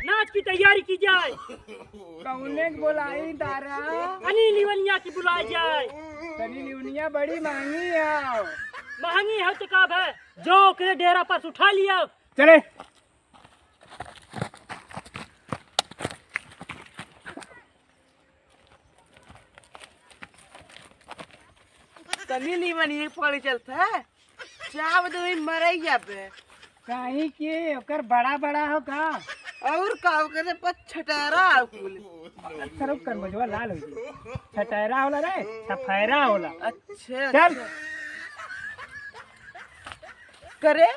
नाच की तैयारी की जाए। कौने को बुलाई तारा? सनी लियोनिया की बुलाई जाए। सनी लियोनिया बड़ी महंगी है। महंगी है तो कब है, जो के डेरा पर उठा लिया। चले सनी लियोनिया पड़ी चलता है क्या बदे मरैया पे कहीं के ओकर बड़ा बड़ा हो का और का करे पर छटारा कुल सरब कर बजवा लाल हो जी। छटैरा होला रे, सफैरा होला। अच्छा चल करे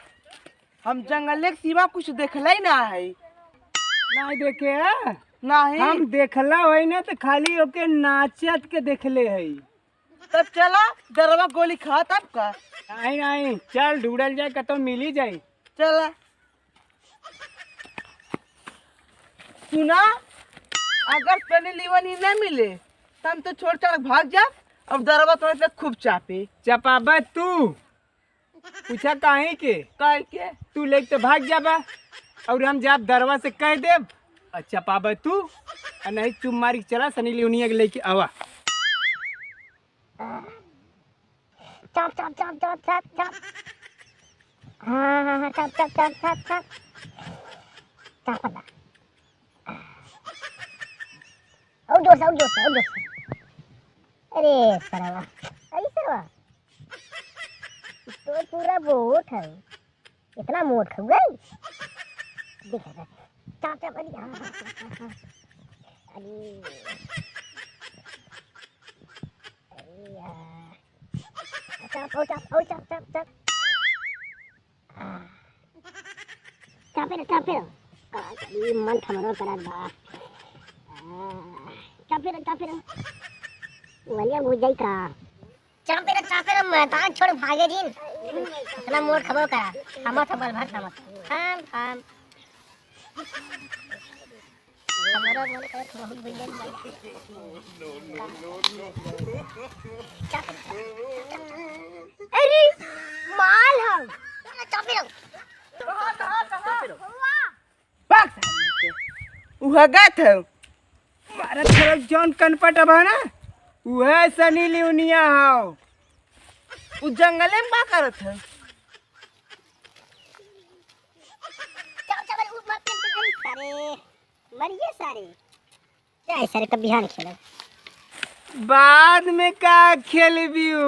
हम जंगल के सीमा कुछ देखला ही ना है। नहीं देखे है? नहीं हम देखला होई ना तो खाली ओके नाचत के देखले है। तब चला दरवा गोली खा तब का नहीं नहीं चल ढूंढल जाए कतो मिली जाए। चला सुना अगर सनी लियोनिया न मिले तो हम तो छोड़ छाड़ भाग जा। अब दरवा तुम्हारे पे खूब चापे चपाबा तू पूछा काहे के काहे के तू लेके तो भाग जाबा और हम जाब दरवा से कह देब। अच्छा पाबा तू और नहीं चुप मारी के चला सनी लियोनिया के लेके आवा। चप चप चप चप चप चप हाँ चप चप चप चप चप चप और जोश अरे सरवा तो पूरा बोट है इतना मोट खा गई देखा चप चप अरे चप चप चप चप चापेर मन थमरो करत बा चापेर वलिया बुझ जाई का चापेर मैदान छोड़ भागे जिन इतना मोर खबर करा हम थबल भर थम थम हमारा मन कर बहुत बिल्डिंग अरे माल हम चापेर भाग उहा गत है मारा थोड़ा जौन कनपट अब है ना वह सनी लियोनिया हो। उस जंगले में का करत है सारे मरिए सारे सारे कब बिहान खेल बाद में का खेलबियू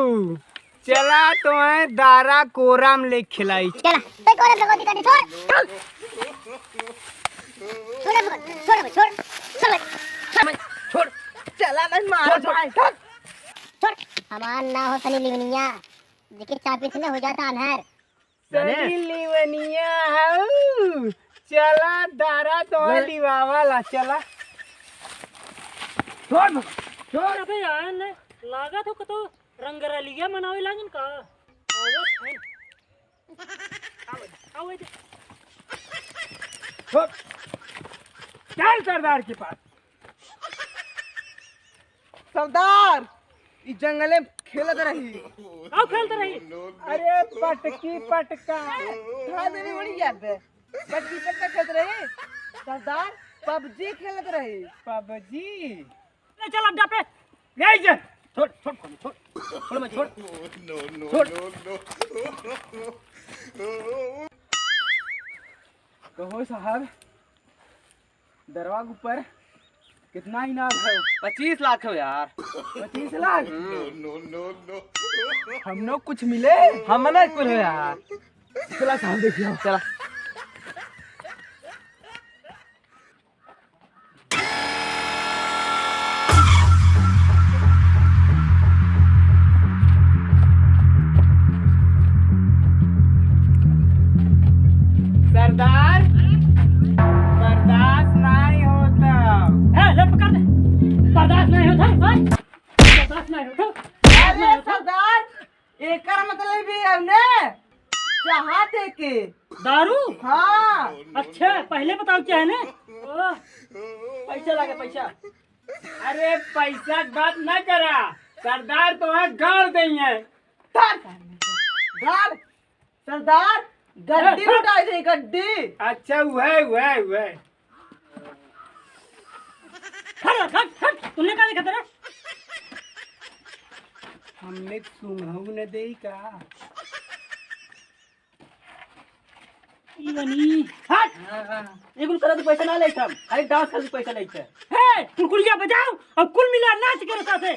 चला तो है दारा कोराम ले खिलाई। चला ते कोरे भगवती काटी छोड़ छोड़ चला नहीं मार छोड़ हमार ना हो सनी लियोनिया देखिए चापी से हो जाता अनहर सनी लियोनिया हो चला दारा तो है लिवावाला चला छोड़ अबे यार ने लागत हो कतो रंगरलिया मनावे लागन का आवत है आओ चल सरदार के पास। सरदार इस जंगले में खेलत रही आओ खेलते रही। अरे पटकी पटका था मेरी बड़ी याद है बच्ची पक्का खेलत रही सरदार पबजी खेलत रही पबजी ले चल अब पे गई जा छोड़ छोड़ छोड़ छोड़ मत छोड़ कहो साहब दरवाजे ऊपर कितना इनाम है? 25 लाख है यार 25 लाख। हम लोग कुछ मिले हम ना कुल है यार चला साहब देखिए चला सरदार बर्दाश्त नहीं होता है ले पकड़ दे। बर्दाश्त नहीं होता बर्दाश्त नहीं होता। अरे सरदार एकर मतलब भी हमने चाहते के दारू। हाँ अच्छा पहले बताओ क्या है ना। पैसा लगे पैसा अरे पैसा की बात न करा सरदार तो है गाड़ देंगे सरदार सरदार गड्डी लुटाई थी गड्डी। अच्छा वह हट हट हट तुमने क्या देखा तेरा हमने सुंघऊ न दे का इवनी हट एगुल करे तो पैसा ना ले हम खाली डांस करे पैसा ले हे कुलकुलिया बजाओ और कुल मिला नाच के साथे